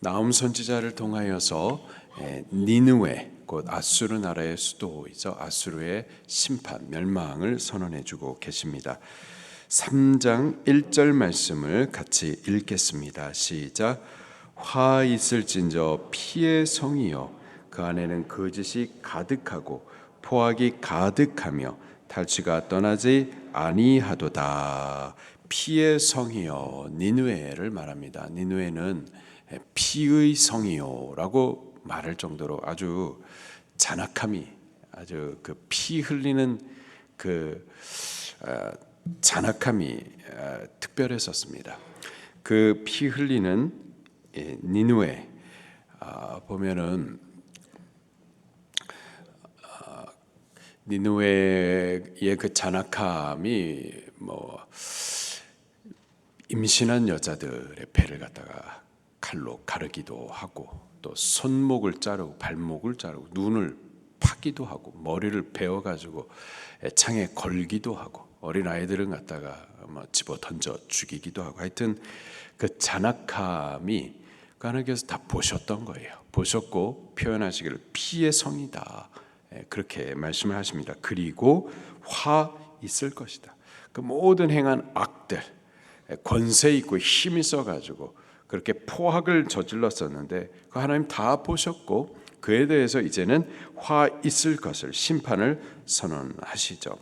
나훔 선지자를 통하여서 니느웨 곧 아수르 나라의 수도이죠. 아수르의 심판, 멸망을 선언해주고 계십니다. 3장 1절 말씀을 같이 읽겠습니다. 시작. 화 있을진저 피의 성이여 그 안에는 거짓이 가득하고 포악이 가득하며 탈취가 떠나지 아니하도다. 피의 성이여, 니느웨를 말합니다. 니느웨는 피의 성이요라고 말할 정도로 아주 잔악함이, 아주 그 피 흘리는 그 잔악함이 특별했었습니다. 그 피 흘리는 니느웨 보면은 니느웨의 그 잔악함이 임신한 여자들의 배를 갖다가 칼로 가르기도 하고, 또 손목을 자르고 발목을 자르고 눈을 파기도 하고 머리를 베어가지고 창에 걸기도 하고 어린 아이들은 갖다가 집어 던져 죽이기도 하고, 하여튼 그 잔악함이 하나님께서 다 보셨던 거예요. 보셨고 표현하시기를 피의 성이다, 그렇게 말씀을 하십니다. 그리고 화 있을 것이다. 그 모든 행한 악들, 권세 있고 힘 있어가지고 그렇게 포악을 저질렀었는데 그 하나님 다 보셨고 그에 대해서 이제는 화 있을 것을, 심판을 선언하시죠.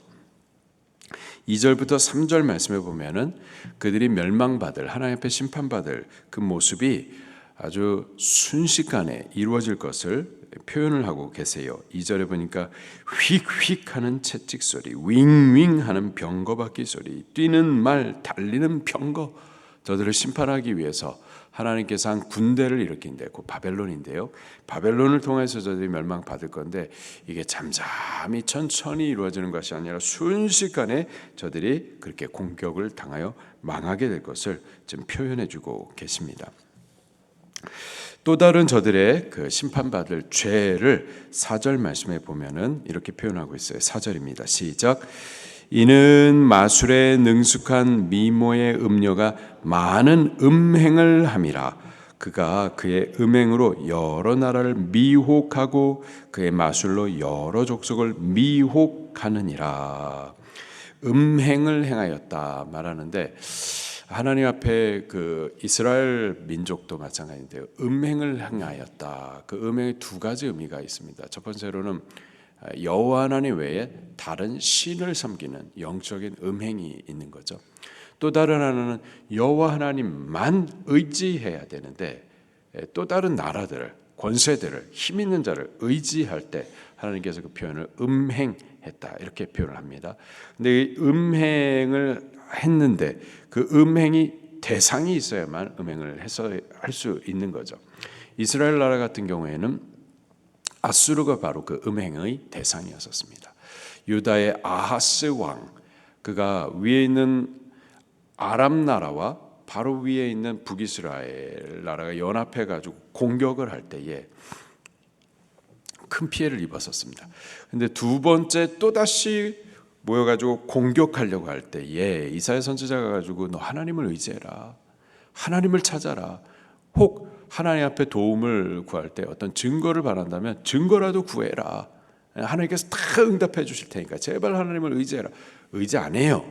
2절부터 3절 말씀에 보면은 그들이 멸망받을, 하나님 앞에 심판받을 그 모습이 아주 순식간에 이루어질 것을 표현을 하고 계세요. 2절에 보니까 휙휙 하는 채찍 소리, 윙윙 하는 병거 바퀴 소리, 뛰는 말, 달리는 병거, 저들을 심판하기 위해서 하나님께서 한 군대를 일으킨데 그 바벨론인데요. 바벨론을 통해서 저들이 멸망받을 건데 이게 잠잠히 천천히 이루어지는 것이 아니라 순식간에 저들이 그렇게 공격을 당하여 망하게 될 것을 지금 표현해주고 계십니다. 또 다른 저들의 그 심판받을 죄를 4절 말씀에 보면은 이렇게 표현하고 있어요. 4절입니다. 시작. 이는 마술에 능숙한 미모의 음녀가 많은 음행을 함이라. 그가 그의 음행으로 여러 나라를 미혹하고 그의 마술로 여러 족속을 미혹하느니라. 음행을 행하였다 말하는데 하나님 앞에 그 이스라엘 민족도 마찬가지인데요. 음행을 행하였다. 그 음행의 두 가지 의미가 있습니다. 첫 번째로는 여호와 하나님 외에 다른 신을 섬기는 영적인 음행이 있는 거죠. 또 다른 하나는 여호와 하나님만 의지해야 되는데 또 다른 나라들을, 권세들을, 힘 있는 자를 의지할 때 하나님께서 그 표현을 음행했다 이렇게 표현을 합니다. 근데 이 음행을 했는데 그 음행이 대상이 있어야만 음행을 해서 할 수 있는 거죠. 이스라엘 나라 같은 경우에는 아수르가 바로 그 음행의 대상이었습니다. 유다의 아하스 왕, 그가 위에 있는 아람 나라와 바로 위에 있는 북이스라엘 나라가 연합해 가지고 공격을 할 때에 큰 피해를 입었었습니다. 근데 두 번째 또 다시 모여가지고 공격하려고 할 때에 이사야 선지자가 가지고 너 하나님을 의지해라, 하나님을 찾아라, 혹 하나님 앞에 도움을 구할 때 어떤 증거를 바란다면 증거라도 구해라, 하나님께서 다 응답해 주실 테니까 제발 하나님을 의지해라. 의지 안 해요.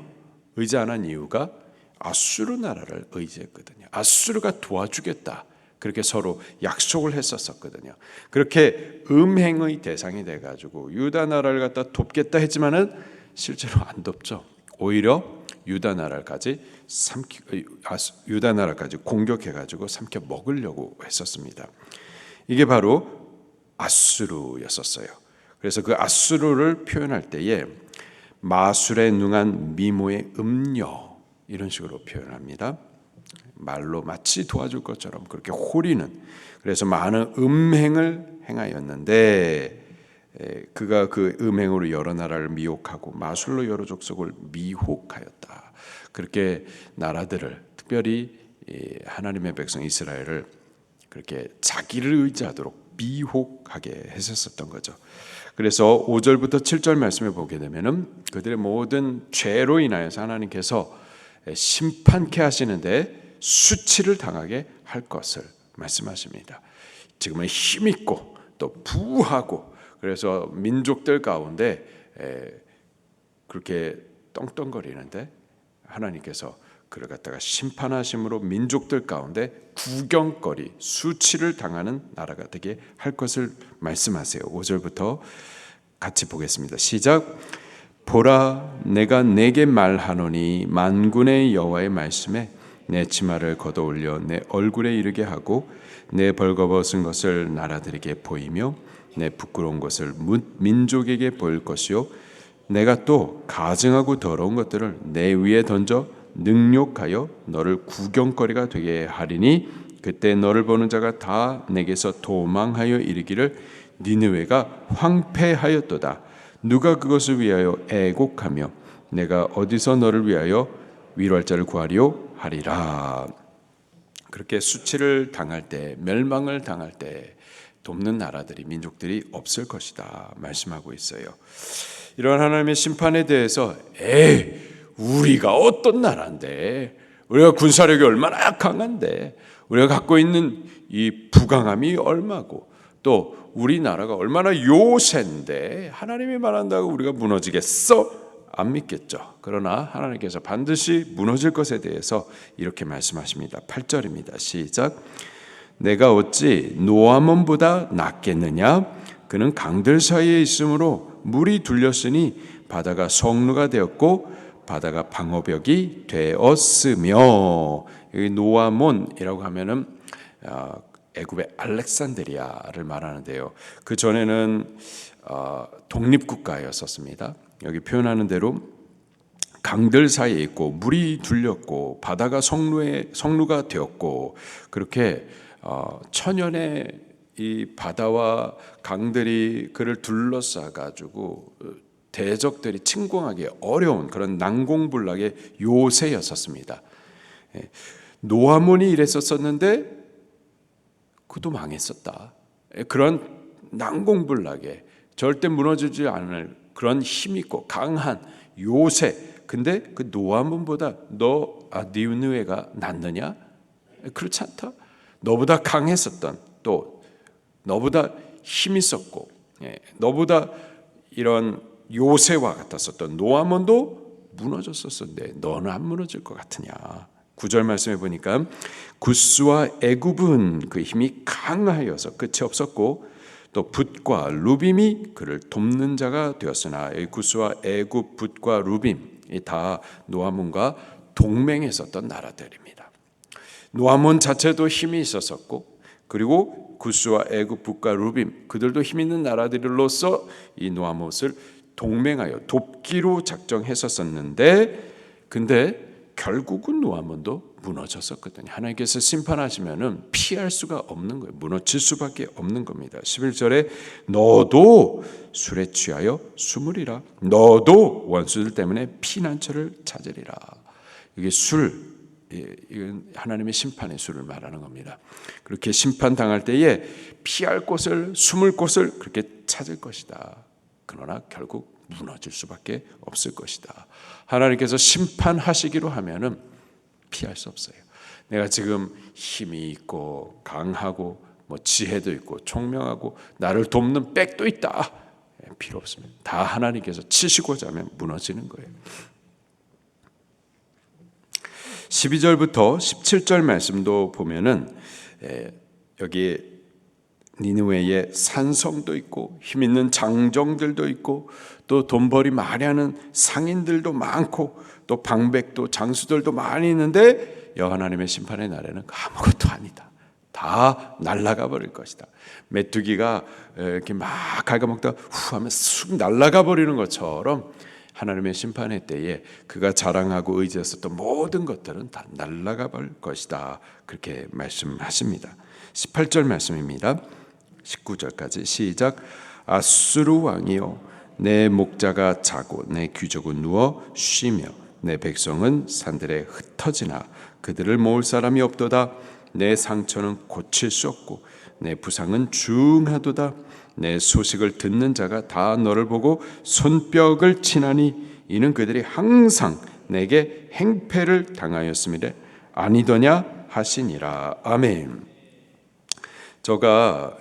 의지 안 한 이유가 아수르 나라를 의지했거든요. 아수르가 도와주겠다, 그렇게 서로 약속을 했었거든요. 그렇게 음행의 대상이 돼가지고 유다 나라를 갖다 돕겠다 했지만은 실제로 안 돕죠. 오히려 유다 나라까지 공격해가지고 삼켜 먹으려고 했었습니다. 이게 바로 아수르였었어요. 그래서 그 아수르를 표현할 때에 마술에 능한 미모의 음녀 이런 식으로 표현합니다. 말로 마치 도와줄 것처럼 그렇게 호리는, 그래서 많은 음행을 행하였는데 그가 그 음행으로 여러 나라를 미혹하고 마술로 여러 족속을 미혹하였다. 그렇게 나라들을, 특별히 하나님의 백성 이스라엘을 그렇게 자기를 의지하도록 미혹하게 했었던 거죠. 그래서 5절부터 7절 말씀을 보게 되면은 그들의 모든 죄로 인하여서 하나님께서 심판케 하시는데 수치를 당하게 할 것을 말씀하십니다. 지금은 힘있고 또 부하고, 그래서 민족들 가운데 그렇게 떵떵거리는데 하나님께서 그를 갖다가 심판하심으로 민족들 가운데 구경거리, 수치를 당하는 나라가 되게 할 것을 말씀하세요. 5절부터 같이 보겠습니다. 시작. 보라, 내가 내게 말하노니 만군의 여호와의 말씀에 내 치마를 걷어올려 내 얼굴에 이르게 하고 내 벌거벗은 것을 나라들에게 보이며 내 부끄러운 것을 민족에게 보일 것이요 내가 또 가증하고 더러운 것들을 내 위에 던져 능욕하여 너를 구경거리가 되게 하리니 그때 너를 보는 자가 다 내게서 도망하여 이르기를 니느웨가 황폐하였도다. 누가 그것을 위하여 애곡하며 내가 어디서 너를 위하여 위로할 자를 구하리요 하리라. 그렇게 수치를 당할 때, 멸망을 당할 때 돕는 나라들이, 민족들이 없을 것이다 말씀하고 있어요. 이런 하나님의 심판에 대해서 우리가 어떤 나라인데, 우리가 군사력이 얼마나 강한데, 우리가 갖고 있는 이 부강함이 얼마고, 또 우리나라가 얼마나 요새인데 하나님이 말한다고 우리가 무너지겠어? 안 믿겠죠. 그러나 하나님께서 반드시 무너질 것에 대해서 이렇게 말씀하십니다. 8절입니다. 시작. 내가 어찌 노아몬보다 낫겠느냐? 그는 강들 사이에 있으므로 물이 둘렸으니 바다가 성루가 되었고 바다가 방어벽이 되었으며. 여기 노아몬이라고 하면은 애굽의 알렉산드리아를 말하는데요. 그 전에는 독립국가였었습니다. 여기 표현하는 대로 강들 사이에 있고 물이 둘렸고 바다가 성루가 되었고, 그렇게 천연의 이 바다와 강들이 그를 둘러싸 가지고 대적들이 침공하기 어려운 그런 난공불락의 요새였었습니다. 노아몬이 이랬었는데 그도 망했었다. 그런 난공불락에 절대 무너지지 않을 그런 힘있고 강한 요새. 근데 그 노아몬보다 니느웨가 낫느냐? 그렇지 않다. 너보다 강했었던, 또 너보다 힘있었고 너보다 이런 요새와 같았었던 노아몬도 무너졌었는데 너는 안 무너질 것 같으냐? 9절 말씀해 보니까 구스와 애굽은 그 힘이 강하여서 끝이 없었고 또 붓과 루빔이 그를 돕는 자가 되었으나, 이 구스와 애굽, 붓과 루빔이 다 노아몬과 동맹했었던 나라들입니다. 노아몬 자체도 힘이 있었었고, 그리고 구스와 애굽, 붓과 루빔 그들도 힘 있는 나라들로서 이 노아몬을 동맹하여 돕기로 작정했었었는데, 근데 결국은 노아몬도 무너졌었거든요. 하나님께서 심판하시면은 피할 수가 없는 거예요. 무너질 수밖에 없는 겁니다. 11절에 너도 술에 취하여 숨으리라. 너도 원수들 때문에 피난처를 찾으리라. 이게 이건 하나님의 심판의 술을 말하는 겁니다. 그렇게 심판당할 때에 피할 곳을, 숨을 곳을 그렇게 찾을 것이다. 그러나 결국 무너질 수밖에 없을 것이다. 하나님께서 심판하시기로 하면은 피할 수 없어요. 내가 지금 힘이 있고 강하고 지혜도 있고 총명하고 나를 돕는 백도 있다. 필요 없습니다. 다 하나님께서 치시고자 하면 무너지는 거예요. 12절부터 17절 말씀도 보면은 여기 니느웨에 산성도 있고 힘 있는 장정들도 있고 또 돈벌이 많이 하는 상인들도 많고 또 방백도 장수들도 많이 있는데 여호와 하나님의 심판의 날에는 아무것도 아니다. 다 날아가 버릴 것이다. 메뚜기가 이렇게 막 갉아먹다 후 하면 쑥 날아가 버리는 것처럼 하나님의 심판의 때에 그가 자랑하고 의지했었던 모든 것들은 다 날아가 버릴 것이다. 그렇게 말씀하십니다. 18절 말씀입니다. 19절까지 시작. 아수르 왕이여, 내 목자가 자고 내 귀족은 누워 쉬며 내 백성은 산들에 흩어지나 그들을 모을 사람이 없도다. 내 상처는 고칠 수 없고 내 부상은 중하도다. 내 소식을 듣는 자가 다 너를 보고 손뼉을 치나니 이는 그들이 항상 내게 행패를 당하였음이래 아니더냐 하시니라. 아멘. 저가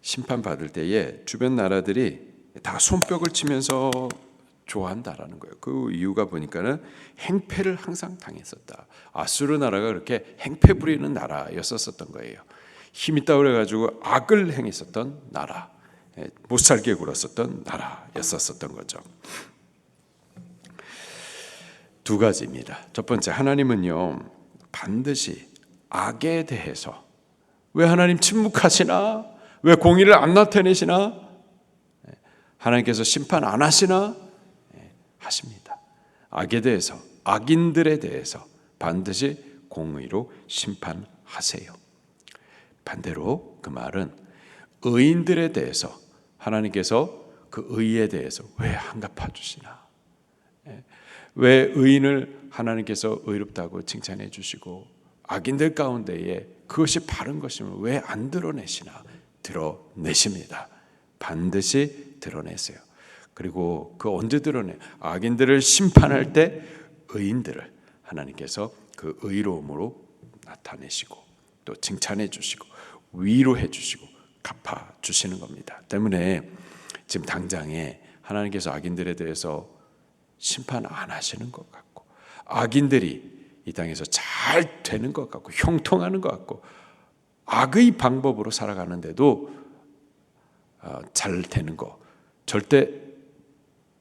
심판 받을 때에 주변 나라들이 다 손뼉을 치면서 좋아한다라는 거예요. 그 이유가 보니까는 행패를 항상 당했었다. 아수르 나라가 그렇게 행패 부리는 나라였었던 거예요. 힘 있다고 그래가지고 악을 행했었던 나라, 못살게 굴었었던 나라였었던 거죠. 두 가지입니다. 첫 번째, 하나님은요 반드시 악에 대해서 왜 하나님 침묵하시나? 왜 공의를 안 나타내시나? 하나님께서 심판 안 하시나? 하십니다. 악에 대해서, 악인들에 대해서 반드시 공의로 심판하세요. 반대로 그 말은 의인들에 대해서 하나님께서 그 의에 대해서 왜 안 갚아주시나? 왜 의인을 하나님께서 의롭다고 칭찬해 주시고 악인들 가운데에 그것이 바른 것이면 왜 안 드러내시나? 드러내십니다. 반드시 드러내세요. 그리고 그 언제 드러내? 악인들을 심판할 때 의인들을 하나님께서 그 의로움으로 나타내시고 또 칭찬해 주시고 위로해 주시고 갚아 주시는 겁니다. 때문에 지금 당장에 하나님께서 악인들에 대해서 심판 안 하시는 것 같고 악인들이 이 땅에서 잘 되는 것 같고 형통하는 것 같고 악의 방법으로 살아가는데도 잘 되는 거 절대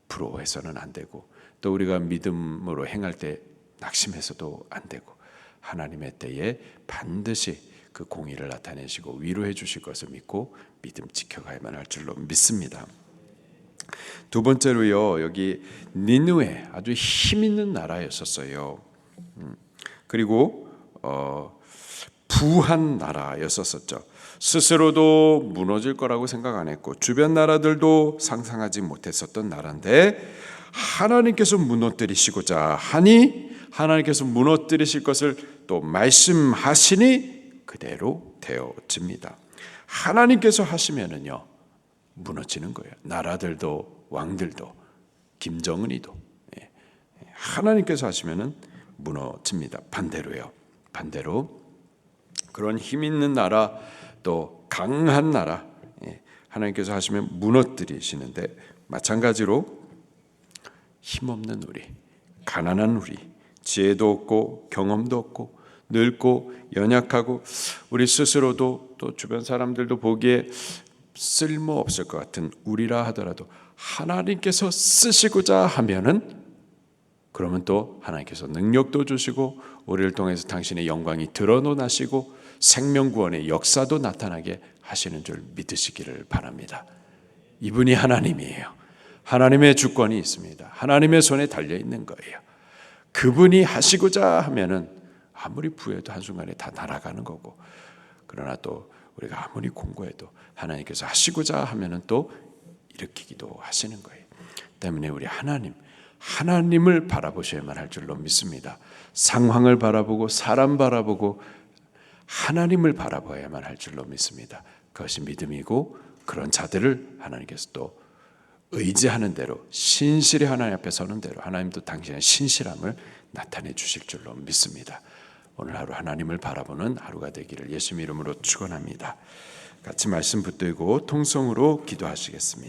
부러워해서는 안 되고 또 우리가 믿음으로 행할 때 낙심해서도 안 되고 하나님의 때에 반드시 그 공의를 나타내시고 위로해 주실 것을 믿고 믿음 지켜가야만 할 줄로 믿습니다. 두 번째로요, 여기 니느웨 아주 힘 있는 나라였었어요. 그리고 부한 나라였었죠. 스스로도 무너질 거라고 생각 안 했고 주변 나라들도 상상하지 못했었던 나라인데 하나님께서 무너뜨리시고자 하니 하나님께서 무너뜨리실 것을 또 말씀하시니 그대로 되어집니다. 하나님께서 하시면은요 무너지는 거예요. 나라들도 왕들도 김정은이도 하나님께서 하시면은 무너집니다. 반대로요. 반대로 그런 힘 있는 나라 또 강한 나라 하나님께서 하시면 무너뜨리시는데 마찬가지로 힘없는 우리, 가난한 우리, 지혜도 없고 경험도 없고 늙고 연약하고 우리 스스로도 또 주변 사람들도 보기에 쓸모없을 것 같은 우리라 하더라도 하나님께서 쓰시고자 하면은 그러면 또 하나님께서 능력도 주시고 우리를 통해서 당신의 영광이 드러나시고 생명구원의 역사도 나타나게 하시는 줄 믿으시기를 바랍니다. 이분이 하나님이에요. 하나님의 주권이 있습니다. 하나님의 손에 달려 있는 거예요. 그분이 하시고자 하면은 아무리 부해도 한순간에 다 날아가는 거고 그러나 또 우리가 아무리 공고해도 하나님께서 하시고자 하면은 또 일으키기도 하시는 거예요. 때문에 우리 하나님을 바라보셔야만 할 줄로 믿습니다. 상황을 바라보고 사람 바라보고 하나님을 바라봐야만 할 줄로 믿습니다. 그것이 믿음이고 그런 자들을 하나님께서 또 의지하는 대로 신실히 하나님 앞에 서는 대로 하나님도 당신의 신실함을 나타내 주실 줄로 믿습니다. 오늘 하루 하나님을 바라보는 하루가 되기를 예수님 이름으로 축원합니다. 같이 말씀 붙들고 통성으로 기도하시겠습니다.